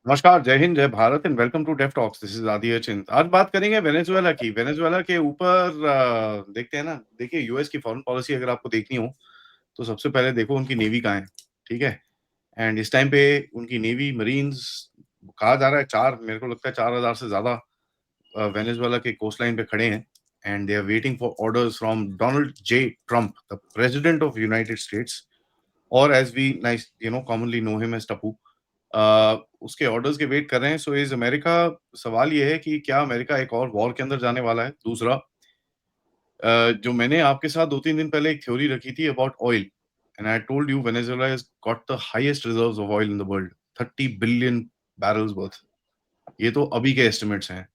नमस्कार, जय हिंद, जय Bharat and welcome to Def Talks. This is Aadi Achint. आज बात करेंगे वेनेजुएला की। वेनेजुएला के ऊपर देखते हैं ना, देखिए यूएस की फॉरेन पॉलिसी अगर आपको देखनी हो, तो सबसे पहले देखो उनकी नेवी कहाँ है, ठीक है? एंड इस टाइम पे उनकी नेवी, मरीन्स कहा जा रहा है 4 मेरे को लगता है 4000 से ज़्यादा वेनेजुएला के कोस्ट लाइन पे खड़े हैं and they are waiting for orders from Donald J Trump, the president of United States और as we nice commonly know him as Tappu. उसके ऑर्डर्स के वेट कर रहे हैं। सो इज अमेरिका सवाल ये है कि क्या अमेरिका एक और वॉर के अंदर जाने वाला है? दूसरा जो मैंने आपके साथ 2-3 दिन पहले एक थ्योरी रखी थी about oil and I told you Venezuela has got the highest reserves of oil in the world, 30 billion barrels worth. ये तो अभी के एस्टिमेट्स हैं।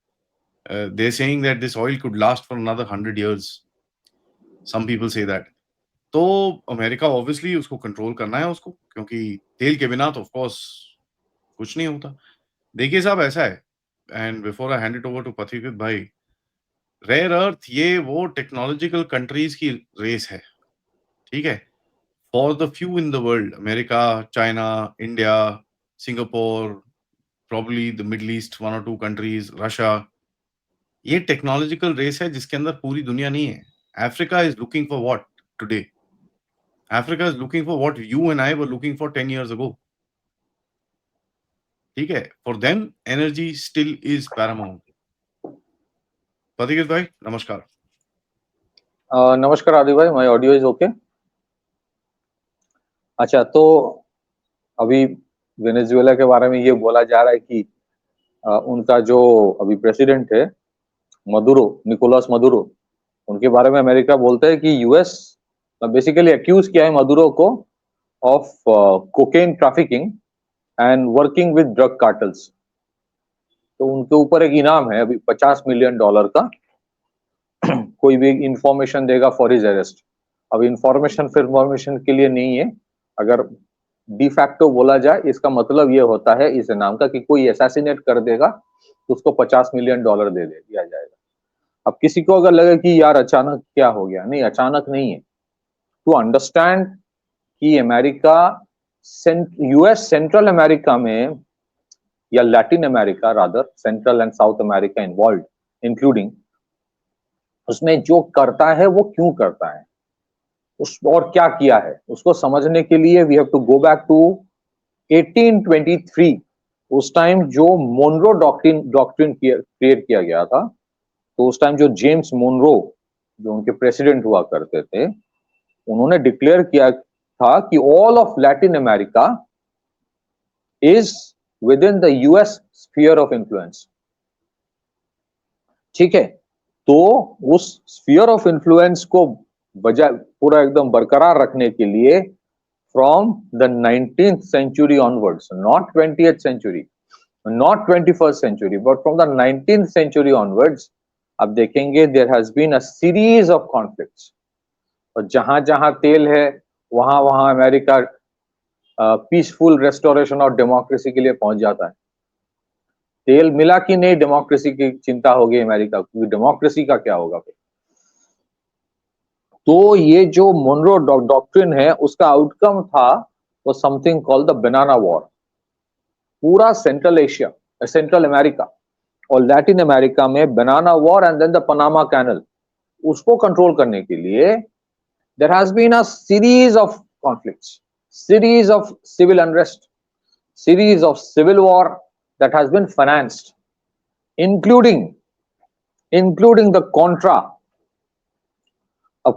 They are saying that this oil could last for another 100 years. Some people say that. तो America obviously उसको control करना है उसको, क्योंकि तेल के बिना तो ऑफ कोर्स कुछ नहीं होता। देखिए साहब ऐसा है and before I hand it over to Pathikrit भाई, रेयर अर्थ ये वो टेक्नोलॉजिकल कंट्रीज की रेस है, ठीक है? For the few in the world, America, China, India, Singapore, probably the Middle East, 1 और 2 कंट्रीज, रशिया, ये टेक्नोलॉजिकल रेस है जिसके अंदर पूरी दुनिया नहीं है। Africa is looking for what today? Africa is looking for what you and I were looking for 10 years ago, ठीक है? For them energy still is paramount. Pathikrit भाई नमस्कार। नमस्कार आदि भाई, माय ऑडियो इज ओके। अच्छा, तो अभी वेनेजुएला के बारे में ये बोला जा रहा है कि उनका जो अभी प्रेसिडेंट है मदुरो, निकोलस मदुरो, उनके बारे में अमेरिका बोलता है कि यूएस बेसिकली एक्यूज किया है मदुरो को of cocaine trafficking and working with drug cartels. तो उनके ऊपर एक इनाम है अभी $50 मिलियन का। कोई भी इंफॉर्मेशन देगा फॉर हिज अरेस्ट। अब इंफॉर्मेशन के लिए नहीं है। अगर डिफैक्टो बोला जाए, इसका मतलब ये होता है इस नाम का कि कोई असैसिनेट कर देगा तो उसको $50 मिलियन दे दिया जाएगा। अब किसी को अगर लगे कि यार अचानक क्या हो गया, नहीं, अचानक नहीं है। टू अंडरस्टैंड कि अमेरिका, यूएस सेंट्रल अमेरिका में या Latin America rather, central and south America involve including, उसमें जो करता है वो क्यों करता है, उस और क्या किया है, उसको समझने के लिए we have to go back to 1823। उस टाइम जो मोनरो डॉक्ट्रिन क्रिएट किया गया था, तो उस टाइम जो जेम्स मोनरो, जो उनके प्रेसिडेंट हुआ करते थे, उन्होंने डिक्लेयर किया था कि all of Latin America is with in the US sphere of influence. ठीक है, तो उस स्फीयर ऑफ इन्फ्लुएंस को बजाय पूरा एकदम बरकरार रखने के लिए from the 19th century onwards, not 20th century, not 21st century, but from the 19th century onwards, अब देखेंगे there has been a series of conflicts. और जहां जहां तेल है वहां वहां अमेरिका पीसफुल रेस्टोरेशन और डेमोक्रेसी के लिए पहुंच जाता है। तेल मिला कि नहीं, डेमोक्रेसी की चिंता होगी अमेरिका को, डेमोक्रेसी का क्या होगा फिर। तो ये जो मोनरो डॉक्ट्रिन है, उसका आउटकम था वो something called the banana war. पूरा सेंट्रल एशिया, सेंट्रल अमेरिका और लैटिन अमेरिका में banana war and then the Panama canal, उसको कंट्रोल करने के लिए there has been a series of conflicts, series of civil unrest, series of civil war that has been financed, including the Contra.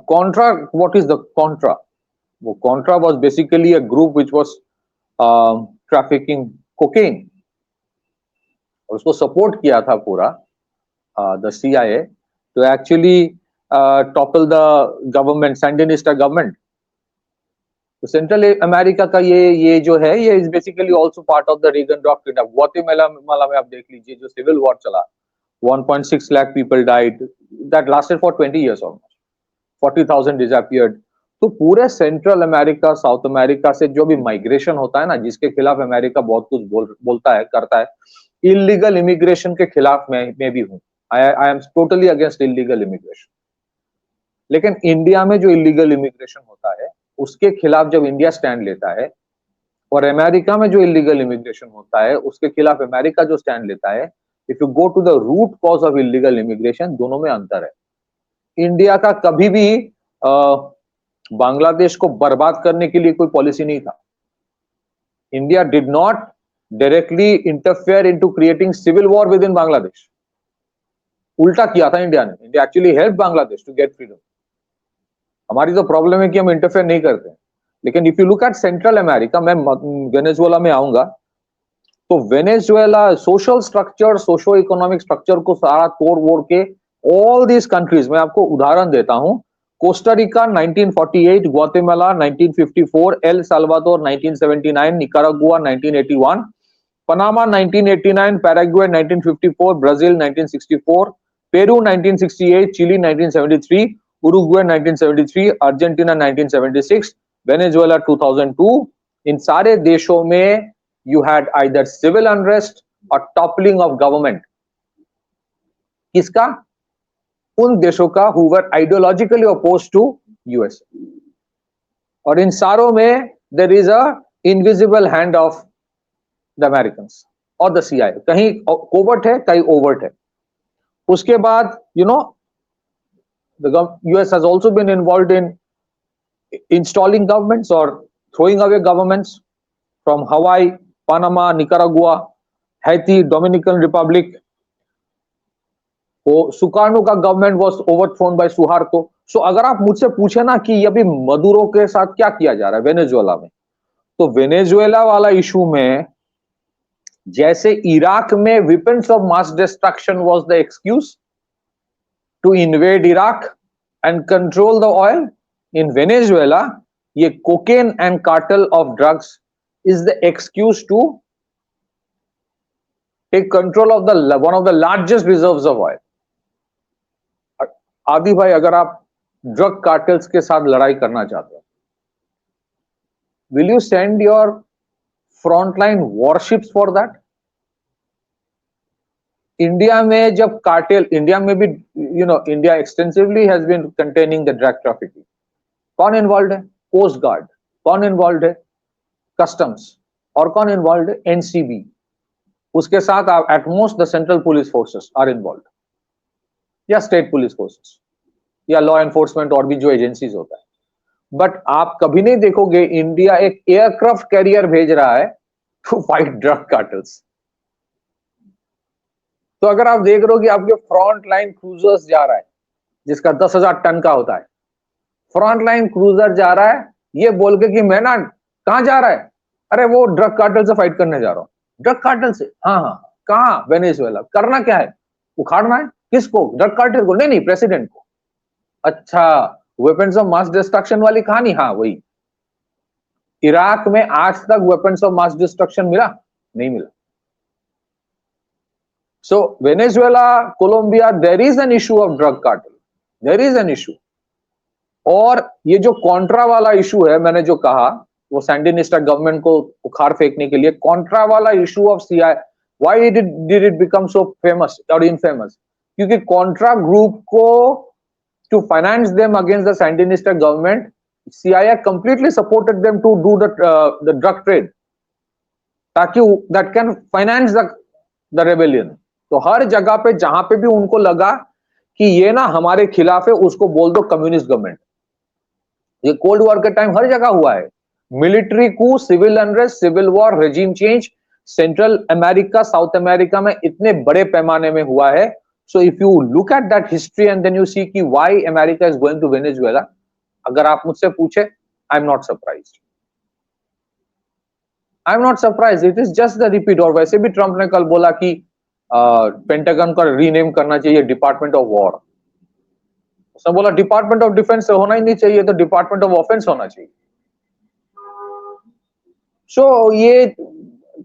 Contra, what is the Contra? Well, Contra was basically a group which was trafficking cocaine. उसको support किया था पूरा the CIA to actually topple the government, Sandinista government. तो central America का ये जो है, ये is basically also part of the Reagan doctrine. अब ग्वाटेमाला में आप देख लीजिए जो सिविल वॉर चला, 1.6 lakh people died, that lasted for 20 years almost, 40,000 disappeared. तो पूरे सेंट्रल अमेरिका, साउथ अमेरिका से जो भी माइग्रेशन होता है ना, जिसके खिलाफ अमेरिका बहुत कुछ बोलता है, करता है, इलीगल इमिग्रेशन के खिलाफ मैं भी हूँ। I am totally against illegal immigration. लेकिन इंडिया में जो इलीगल इमिग्रेशन होता है उसके खिलाफ जब इंडिया स्टैंड लेता है, और अमेरिका में जो इलीगल इमिग्रेशन होता है उसके खिलाफ अमेरिका जो स्टैंड लेता है, if you go to the root cause of illegal immigration, दोनों में अंतर है। इंडिया का कभी भी बांग्लादेश को बर्बाद करने के लिए कोई पॉलिसी नहीं था। India did not directly interfere into creating civil war within Bangladesh. उल्टा किया था इंडिया ने। India actually help Bangladesh to get freedom. हमारी तो प्रॉब्लम है कि हम इंटरफेयर नहीं करते हैं। लेकिन if you look eight central America, मैं वेनेजुएला में आऊंगा, तो Venezuela social structure, socio economic structure को सारा तोड़ वोड़ के ऑल दीज कंट्रीज, मैं आपको उदाहरण देता हूं, Costa Rica 1948, Guatemala 1954, El Salvador 1979, Nicaragua 1981, Panama 1989, Paraguay 1954, Brazil 1964, Peru 1968, Chile 1973, Uruguay 1973, Argentina 1976, Venezuela 2002। इन सारे देशों में you had either civil unrest or toppling of government. किसका? उन देशों का who were ideologically opposed to US. और इन सारों में there is a invisible hand of the Americans or the CIA. कहीं covert है, कहीं overt है। उसके बाद the US has also been involved in installing governments or throwing away governments from Hawaii, Panama, Nicaragua, Haiti, Dominican Republic. वो Sukarno का government was overthrown by Suharto. So अगर आप मुझसे पूछे ना कि अभी मदुरो के साथ क्या किया जा रहा है वेनेजुएला में, तो वेनेजुएला वाला इशू में जैसे इराक में weapons of mass destruction was the excuse to invade Iraq and control the oil, in Venezuela ये cocaine and cartel of drugs is the excuse to take control of one of the largest reserves of oil. आदि भाई, अगर आप drug cartels के साथ लड़ाई करना चाहते हो, will you send your frontline warships for that? India में जब कार्टेल, इंडिया में भी India extensively has been containing the drug trafficking. कौन इन्वॉल्व है? Coast guard. कौन इन्वॉल्व है? कस्टम्स। और कौन इन्वॉल्व है? एनसीबी। उसके साथ at most the central police forces are involve, या स्टेट पुलिस फोर्सेस, या लॉ एनफोर्समेंट और भी जो एजेंसीज होता है। बट आप कभी नहीं देखोगे इंडिया एक एयरक्राफ्ट कैरियर भेज रहा है टू फाइट ड्रग कार्टेल्स। तो अगर आप देख रहे हो कि आपके फ्रंट लाइन क्रूजर्स जा रहा है जिसका 10,000 टन का होता है, फ्रंट लाइन क्रूजर जा रहा है ये बोल के कि मैं ना, कहां जा रहा है? अरे वो ड्रग कार्टेल से फाइट करने जा रहा हूं। ड्रग कार्टेल से? हाँ हाँ। कहां? वेनेजुएला। करना क्या है? उखाड़ना है। किसको? ड्रग कार्टेल को? नहीं, प्रेसिडेंट को। अच्छा, वेपन्स ऑफ मास डिस्ट्रक्शन वाली कहानी? हाँ वही। इराक में आज तक वेपन्स ऑफ मास डिस्ट्रक्शन मिला? नहीं मिला। So Venezuela, Colombia, there is an issue of drug cartel, there is an issue. और ये जो कॉन्ट्रा वाला इशू है, मैंने जो कहा, वो सैंडिनिस्टा गवर्नमेंट को उखाड़ फेंकने के लिए कॉन्ट्रा वाला issue of CI, why did it become so famous और इनफेमस? क्योंकि कॉन्ट्रा ग्रुप को to finance them against the Sandinista government, CIA completely supported them to do the drug trade, ताकि that can finance the rebellion. तो हर जगह पे जहां पे भी उनको लगा कि ये ना हमारे खिलाफ है, उसको बोल दो कम्युनिस्ट गवर्नमेंट। ये कोल्ड वॉर के टाइम हर जगह हुआ है। Military coup, civil unrest, civil war, regime change Central America, South America में इतने बड़े पैमाने में हुआ है। So if you look at that history and then you see कि why America is going to Venezuela, अगर आप मुझसे पूछे, I am not surprised. I am not surprised, it is just the repeat. और वैसे भी ट्रंप ने कल बोला कि पेंटागन का रीनेम करना चाहिए डिपार्टमेंट ऑफ वॉर। उसने बोला डिपार्टमेंट ऑफ डिफेंस होना ही नहीं चाहिए, तो डिपार्टमेंट ऑफ ऑफेंस होना चाहिए। सो ये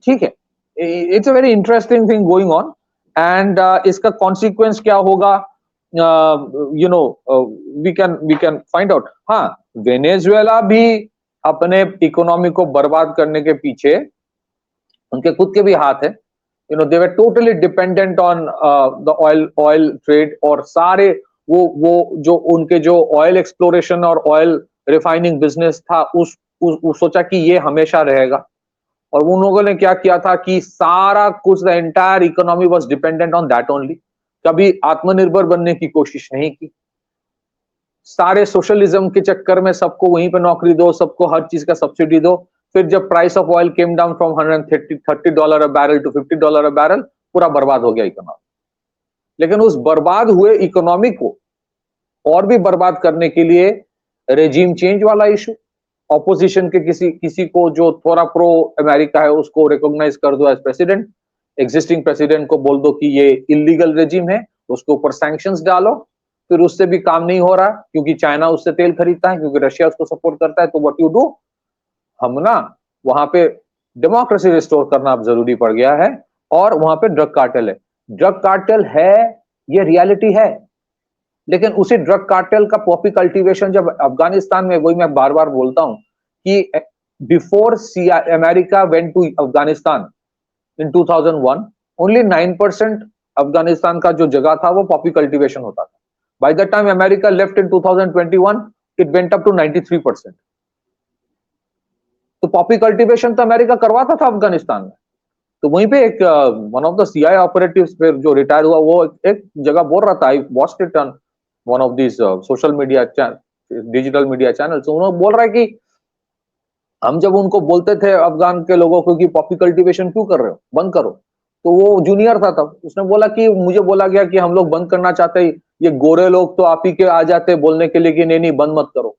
ठीक है, it's a very interesting thing going on. And इसका कॉन्सिक्वेंस क्या होगा, वी कैन फाइंड आउट। हाँ, वेनेजुएला भी अपने इकोनॉमी को बर्बाद करने के पीछे उनके खुद के भी हाथ है। they were totally dependent on the oil trade, और सारे वो जो उनके जो ऑयल एक्सप्लोरेशन और ऑयल रिफाइनिंग बिजनेस था, उस सोचा कि ये हमेशा रहेगा। और उन लोगों ने क्या किया था कि सारा कुछ, the entire economy was dependent on that only. कभी आत्मनिर्भर बनने की कोशिश नहीं की। सारे सोशलिज्म के चक्कर में सबको वहीं पे नौकरी दो, सबको हर चीज का सब्सिडी दो। फिर जब price of oil came down from $130 a barrel to $50 a barrel, पूरा बर्बाद हो गया इकोनॉमी। लेकिन उस बर्बाद हुए इकोनॉमी को और भी बर्बाद करने के लिए रेजिम चेंज वाला इशू, ऑपोजिशन के किसी किसी को जो थोड़ा प्रो अमेरिका है उसको रिकॉग्नाइज कर दो एज प्रेसिडेंट, एग्जिस्टिंग प्रेसिडेंट को बोल दो कि ये इलीगल रेजिम है, उसके ऊपर सैंक्शंस डालो। फिर उससे भी काम नहीं हो रहा क्योंकि चाइना उससे तेल खरीदता है, क्योंकि रशिया उसको सपोर्ट करता है, तो व्हाट यू डू, हम ना वहां पे डेमोक्रेसी रिस्टोर करना अब जरूरी पड़ गया है। और वहां पे ड्रग कार्टेल है। ड्रग कार्टेल है, ये रियलिटी है। लेकिन उसी ड्रग कार्टेल का पॉपी कल्टीवेशन जब अफगानिस्तान में, वही मैं बार बार बोलता हूं कि before America went to Afghanistan in 2001, only 9% Afghanistan का जो जगह था वो पॉपी कल्टीवेशन होता था। By the time America left in 2021, it went up to 93%। तो पॉपी कल्टीवेशन तो अमेरिका करवाता था अफगानिस्तान में। तो वहीं पे एक one of the CI operatives फिर जो रिटायर हुआ, वो एक जगह बोल रहा था, I watched it on one of this social media digital media channel, तो उन्होंने बोल रहा है कि हम जब उनको बोलते थे अफगान के लोगों को कि पॉपी कल्टीवेशन क्यों कर रहे हो, बंद करो, तो वो जूनियर था तब, उसने बोला कि मुझे बोला गया कि हम लोग बंद करना चाहते हैं, ये गोरे लोग तो आप ही के आ जाते बोलने के लिए कि नहीं नहीं बंद मत करो।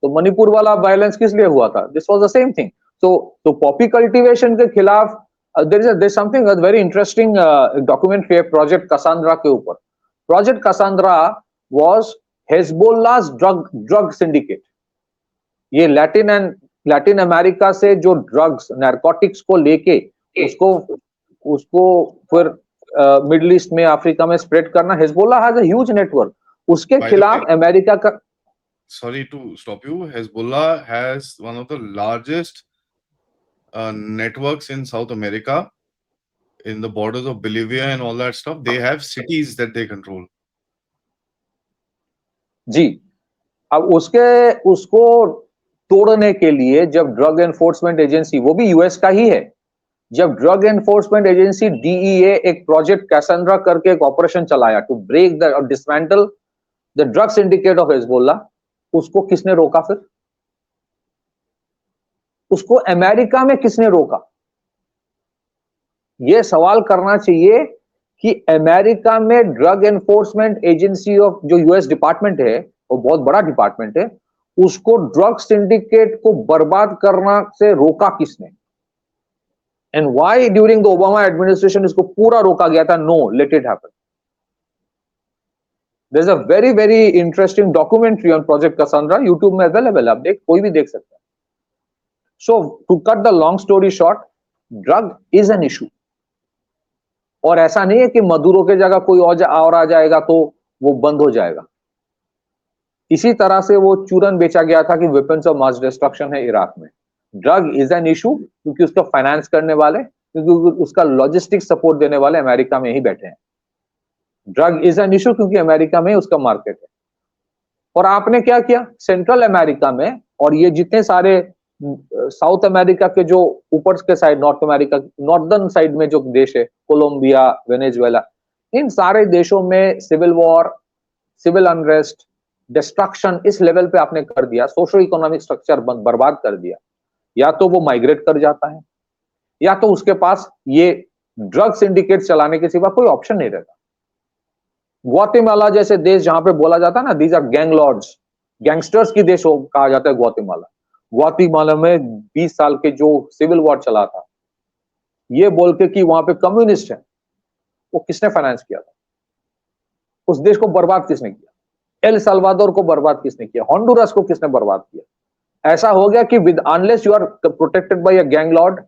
तो मणिपुर वाला वायलेंस किस लिए हुआ था? This was the same thing. तो पॉपी कल्टीवेशन के खिलाफ there is something very interesting documentary है प्रोजेक्ट कसांद्रा के ऊपर। Project Cassandra was Hezbollah's drug syndicate. ये लैटिन अमेरिका से जो ड्रग्स नारकोटिक्स को लेके उसको उसको फिर मिडिल ईस्ट में, अफ्रीका में स्प्रेड करना, Hezbollah has a huge network. उसके By the way, खिलाफ अमेरिका का, sorry to stop you, Hezbollah has one of the largest networks in South America, in the borders of Bolivia and all that stuff. They have cities that they control. जी, अब उसको तोड़ने के लिए जब drug enforcement agency, वो भी US का ही है, जब ड्रग एनफोर्समेंट एजेंसी डीईए एक प्रोजेक्ट कैसेंड्रा करके एक ऑपरेशन चलाया to break the dismantle the drug syndicate of Hezbollah, उसको किसने रोका? फिर उसको अमेरिका में किसने रोका? यह सवाल करना चाहिए कि अमेरिका में ड्रग एनफोर्समेंट एजेंसी ऑफ जो यूएस डिपार्टमेंट है, वो बहुत बड़ा डिपार्टमेंट है, उसको ड्रग सिंडिकेट को बर्बाद करना से रोका किसने? And why during the Obama administration इसको पूरा रोका गया था? No, let it happen. There is a very very interesting documentary on Project Cassandra, YouTube में अवेलेबल है, आप कोई भी देख सकते हैं। So to cut the long story short, drug is an issue. और ऐसा नहीं है कि मदुरो के जगह कोई और आ जाएगा तो वो बंद हो जाएगा। इसी तरह से वो चूरन बेचा गया था कि वेपन्स ऑफ मास डिस्ट्रक्शन है इराक में। ड्रग इज एन इशू क्योंकि उसका फाइनेंस करने वाले, क्योंकि उसका लॉजिस्टिक सपोर्ट देने वाले अमेरिका में ही बैठे हैं। ड्रग इज एन इशू क्योंकि अमेरिका में उसका मार्केट है। और आपने क्या किया सेंट्रल अमेरिका में, और ये जितने सारे साउथ अमेरिका के जो ऊपर के side, north America northern side में जो देश है, कोलंबिया, वेनेजुएला, इन सारे देशों में civil war, civil unrest, destruction इस लेवल पे आपने कर दिया, सोशो इकोनॉमिक स्ट्रक्चर बर्बाद कर दिया। या तो वो माइग्रेट कर जाता है, या तो उसके पास ये ड्रग सिंडिकेट चलाने के सिवा कोई ऑप्शन नहीं रहता। ग्वाटेमाला जैसे देश जहां पे बोला जाता है ना, these are gang lords, gangsters की देश कहा जाता है ग्वाटेमाला। ग्वाटेमाला में 20 साल के जो सिविल वॉर चला था, ये बोल के कि वहां पे कम्युनिस्ट है, वो किसने फाइनेंस किया था? उस देश को बर्बाद किसने किया? एल साल्वाडोर को बर्बाद किसने किया? होंडुरस को किसने बर्बाद किया? ऐसा हो गया कि with unless you are protected by a gang lord,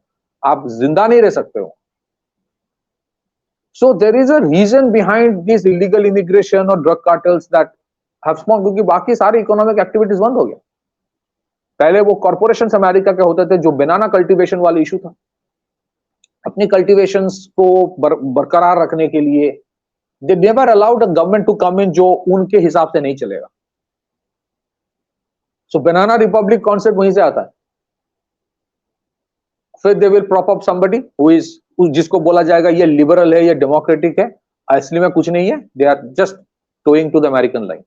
आप जिंदा नहीं रह सकते हो। So there is a reason behind this illegal immigration or drug cartels that have spawned, क्योंकि बाकी सारी इकोनॉमिक एक्टिविटीज बंद हो गया। पहले वो कॉर्पोरेशन अमेरिका के होते थे जो बनाना कल्टीवेशन वाला इशू था, अपनी कल्टीवेशंस को बरकरार रखने के लिए they never allowed a government to come in जो उनके हिसाब से नहीं चलेगा। सो बनाना रिपब्लिक कॉन्सेप्ट वहीं से आता है। फिर they will prop up somebody who is, जिसको बोला जाएगा ये लिबरल है, ये डेमोक्रेटिक है, असली में कुछ नहीं है, they are just towing to the American line.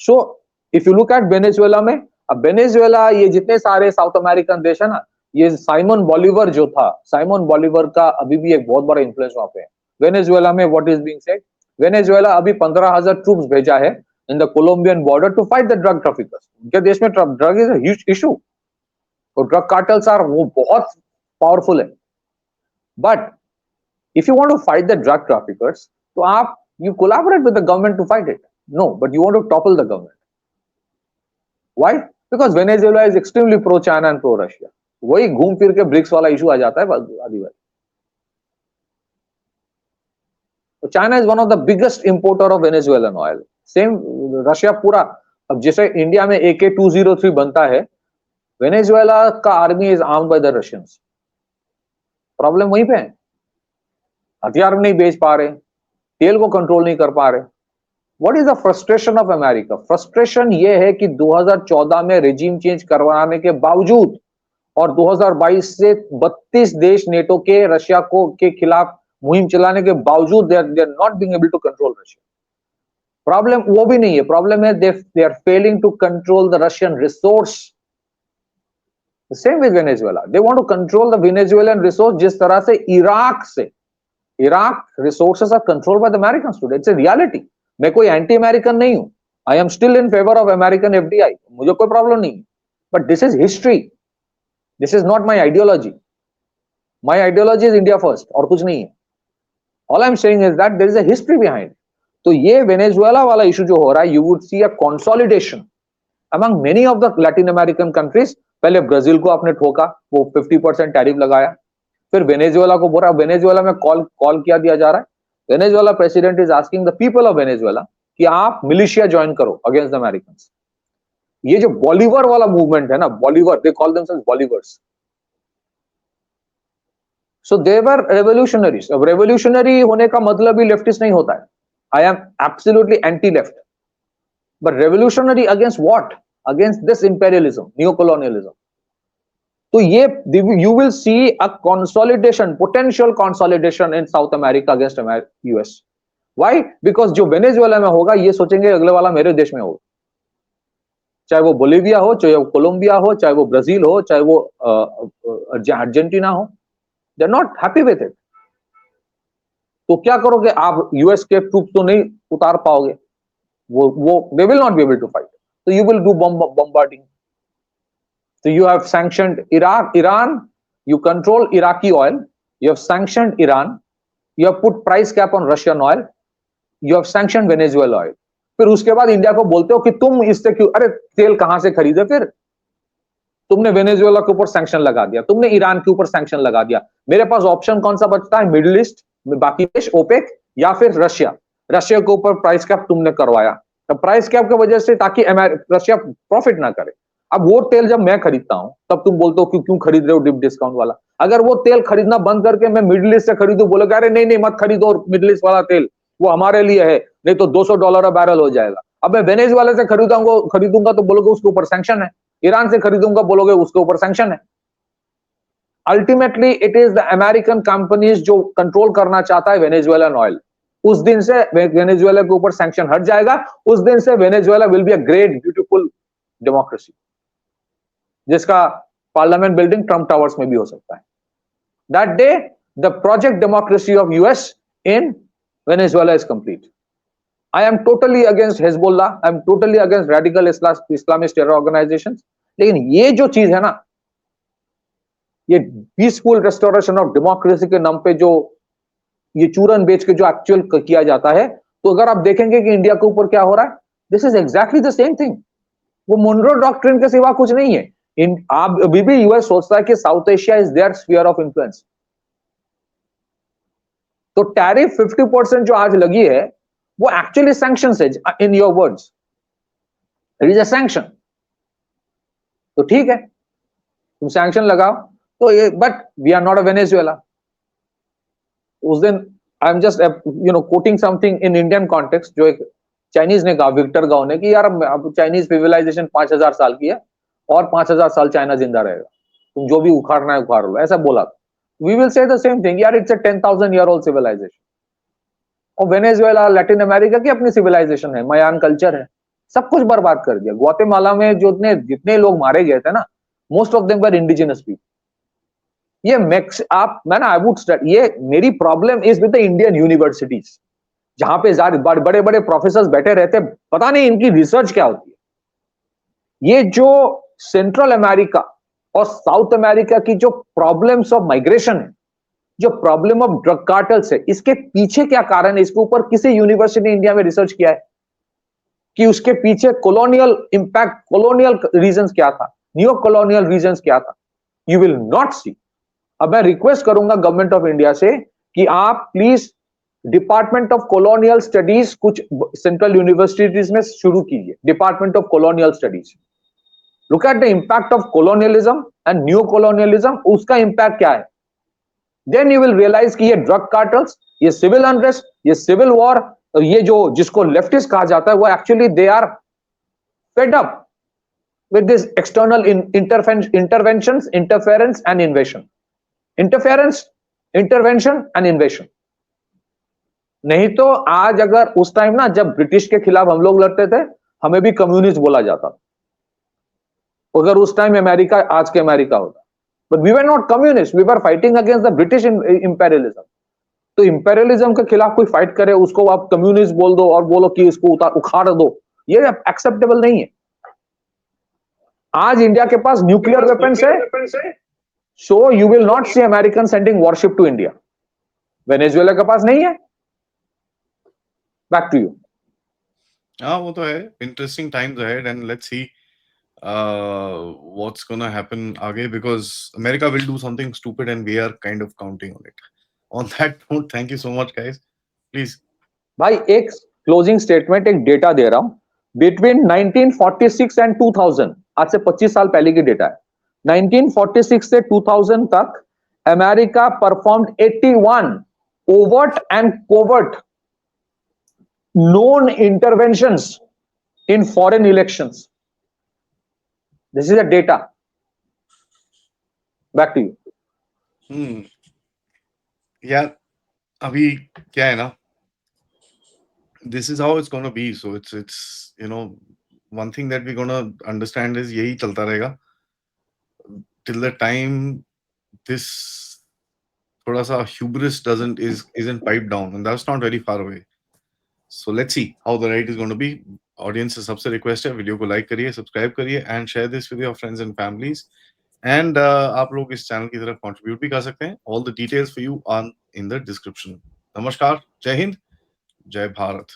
So if you look at Venezuela में, अब वेनेजुएला, ये जितने सारे साउथ अमेरिकन देश है ना, ये साइमन बॉलीवर जो था, साइमन बॉलीवर का अभी भी एक बहुत बड़ा इन्फ्लुएंस वहां पे है. वेनेजुएला में what is being said, Venezuela अभी 15,000 ट्रूप्स भेजा है in the Colombian border to fight the drug traffickers. उनके देश में drug is a huge issue और ड्रग कार्टेल्स आर, वो बहुत पावरफुल है. But if you want to fight the drug traffickers, तो आप you collaborate with the government to fight it. No, but you want to topple the government. Why? Because Venezuela is extremely pro China and pro Russia. वही घूम फिर के BRICS वाला issue आ जाता है आदि वाली. तो China is one of the biggest importer of Venezuelan oil. Same Russia पूरा. अब जैसे इंडिया में AK-203 बनता है, वेनेजुएला का army is armed by the Russians. Problem वहीं पे है, हथियार नहीं बेच पा रहे, तेल को कंट्रोल नहीं कर पा रहे. What is the frustration of America? Frustration ये है कि 2014 में रेजिम चेंज करवाने के बावजूद और 2022 से 32 देश नेटो के रशिया को के खिलाफ मुहिम चलाने के बावजूद they are not being able to control Russia. Problem वो भी नहीं है, प्रॉब्लम है they are failing to control the Russian resource. The same with Venezuela. They want to control the Venezuelan resource जिस तरह से Iraq resources are controlled by the Americans today. It's a reality. मैं कोई anti American नहीं हूं. I am still in favour of American FDI. मुझे कोई problem नहीं. But this is history, this is not my ideology. My ideology is India first और कुछ नहीं है. All I am saying is that there is a history behind. तो ये Venezuela वाला इशू जो हो रहा है, you would see a consolidation among many of the Latin American countries. पहले ब्राजील को आपने ठोका, वो 50% टैरिफ लगाया. फिर वेनेजुएला को बोला, वेनेजुएला में कॉल किया दिया जा रहा है. Venezuela president is asking the people of Venezuela कि आप मिलिशिया ज्वाइन करो अगेंस्ट द अमेरिकन्स. ये जो बॉलीवर वाला मूवमेंट है ना, Bolivar, they call themselves Bolivars. So they were revolutionaries. अब रेवोल्यूशनरी होने का मतलब ही लेफ्टिस्ट नहीं होता है. I am absolutely anti left, but revolutionary against what? Against this imperialism, new colonialism. तो ये you will see a consolidation, potential consolidation in south America against US. Why? Because जो वेनेजुएला में होगा, ये सोचेंगे अगले वाला मेरे देश में होगा. चाहे वो बोलिविया हो, चाहे वो कोलंबिया हो, चाहे वो ब्राजील हो, चाहे वो अर्जेंटीना हो, they are not happy with it. तो क्या करोगे आप? US के ट्रूप तो नहीं उतार पाओगे, वो they will not be able to fight. तो you will do bombarding. So you have sanctioned Iran, you control Iraqi oil, you have sanctioned Iran, you have put price cap on Russian oil, you have sanctioned Venezuela oil. फिर उसके बाद India को बोलते हो कि तुम इससे क्यों, अरे तेल कहां से खरीदे? फिर तुमने वेनेजुएला के ऊपर सैंक्शन लगा दिया, तुमने ईरान के ऊपर सैंक्शन लगा दिया. मेरे पास ऑप्शन कौन सा बचता है? मिडिल ईस्ट में बाकी देश, ओपेक, या फिर रशिया. रशिया के ऊपर प्राइस कैप तुमने करवाया. तो प्राइस कैप की वजह से ताकि रशिया प्रॉफिट ना करे. अब वो तेल जब मैं खरीदता हूं, तब तुम बोलते हो क्यों खरीद रहे हो डिप डिस्काउंट वाला? अगर वो तेल खरीदना बंद करके मैं मिडिल ईस्ट से खरीदू, बोलोगे अरे नहीं मत खरीदो मिडिल ईस्ट वाला तेल, वो हमारे लिए है, नहीं तो $200 बैरल हो जाएगा. अब मैं वेनेजुएला से खरीदूंगा तो बोलोगे उसके ऊपर सैंक्शन है. ईरान से खरीदूंगा, बोलोगे उसके ऊपर सैंक्शन है. Ultimately it is the American companies जो कंट्रोल करना चाहता है वेनेजुएलन ऑयल. उस दिन से वेनेजुएला के ऊपर सैंक्शन हट जाएगा. उस दिन से Venezuela will be a great beautiful democracy, जिसका पार्लियामेंट बिल्डिंग ट्रम्प टावर्स में भी हो सकता है. That day the project democracy of US in Venezuela is complete. I am totally against Hezbollah, I am totally against radical Islamist terror organisations. लेकिन ये जो चीज है ना, ये पीसफुल रेस्टोरेशन ऑफ डेमोक्रेसी के नाम पे जो ये चूरन बेच के जो एक्चुअल किया जाता है, तो अगर आप देखेंगे कि इंडिया के ऊपर क्या हो रहा है, this is exactly the same thing. वो मोनरो डॉक्ट्रिन के सिवा कुछ नहीं है. आप अभी भी US सोचता है कि South Asia is their sphere of influence. तो टैरिफ 50% जो आज लगी है, वो एक्चुअली सैंक्शन है. In your words, it is a sanction. तो ठीक है, तुम सैंक्शन लगाओ तो ये, but we are not a Venezuela. उस दिन I am just quoting something in Indian context, जो एक चाइनीज ने कहा, विक्टर गाओ ने, कि यार अब चाइनीज सिविलाइजेशन 5000 साल की है और 5000 साल चाइना जिंदा रहेगा. तुम जो भी उखाड़ना है उखाड़ लो, ऐसा बोला। We will say the same thing, यार it's a 10,000 year old civilisation. और वेनेजुएला लैटिन अमेरिका की अपनी सिविलाइजेशन है, मयान कल्चर है, सब कुछ बर्बाद कर दिया। ग्वाटेमाला में जो जितने लोग मारे गए थे ना, most of them were indigenous people. ये मैक्स आप मैं ना आई वुड स्टार्ट, ये मेरी problem is with the Indian universities, जहां पे बड़े बड़े प्रोफेसर बैठे रहते, पता नहीं इनकी रिसर्च क्या होती है। ये जो सेंट्रल अमेरिका और साउथ अमेरिका की जो प्रॉब्लम्स ऑफ माइग्रेशन है, जो प्रॉब्लम ऑफ ड्रग कार्टल्स है, इसके पीछे क्या कारण है, इसके ऊपर किसी यूनिवर्सिटी इंडिया में रिसर्च किया है कि उसके पीछे कॉलोनियल इंपैक्ट, कॉलोनियल रीजंस क्या था, न्यू कॉलोनियल रीजंस क्या था? यू विल नॉट सी। अब मैं रिक्वेस्ट करूंगा गवर्नमेंट ऑफ इंडिया से कि आप please department of colonial studies कुछ सेंट्रल यूनिवर्सिटीज में शुरू कीजिए, department of colonial studies. Look at the impact of colonialism and new colonialism, उसका इंपैक्ट क्या है। देन यू विल रियलाइज कि ये ड्रग कार्टल्स, ये सिविल अनरेस्ट, ये सिविल वॉर, और ये जो जिसको लेफ्टिस्ट कहा जाता है, वो actually they are fed up with this external interventions, interference and invasion, interference, intervention and इन्वेशन। नहीं तो आज अगर उस टाइम ना जब ब्रिटिश के खिलाफ हम लोग लड़ते थे, हमें भी कम्युनिस्ट बोला जाता था। अगर उस टाइम अमेरिका आज के अमेरिका होता, but we were not communist, we were fighting against the British imperialism. तो इंपेरियलिज्म के खिलाफ कोई फाइट करे, उसको आप कम्युनिस्ट बोल दो और बोलो कि इसको उखाड़ दो, ये एक्सेप्टेबल नहीं है। आज इंडिया के पास न्यूक्लियर वेपन्स है, so you will not see American sending warship to India. Venezuela के पास नहीं है। Back to you. हाँ, वो तो है। Interesting times ahead and let's see what's gonna happen आगे, because America will do something stupid and we are kind of counting on it. On that note, thank you so much, guys. Please. भाई एक closing statement, एक data दे रहा हूं। Between 1946 and 2000, आज से 25 साल पहले की डेटा है। 1946 से 2000 तक America performed 81 overt and covert known interventions in foreign elections. This is the data. Back to you. यार अभी क्या है ना, this is how it's going to be. So it's you know, one thing that we're going to understand is यही चलता रहेगा till the time this थोड़ा सा hubris isn't piped down, and that's not very far away. So let's see how the ride is going to be. Audience से सबसे request है, video को like करिए, सब्सक्राइब करिए and share this with your friends and families. And आप लोग इस channel की तरफ कंट्रीब्यूट भी कर सकते हैं। All the details for you are in the description. नमस्कार, जय हिंद, जय भारत।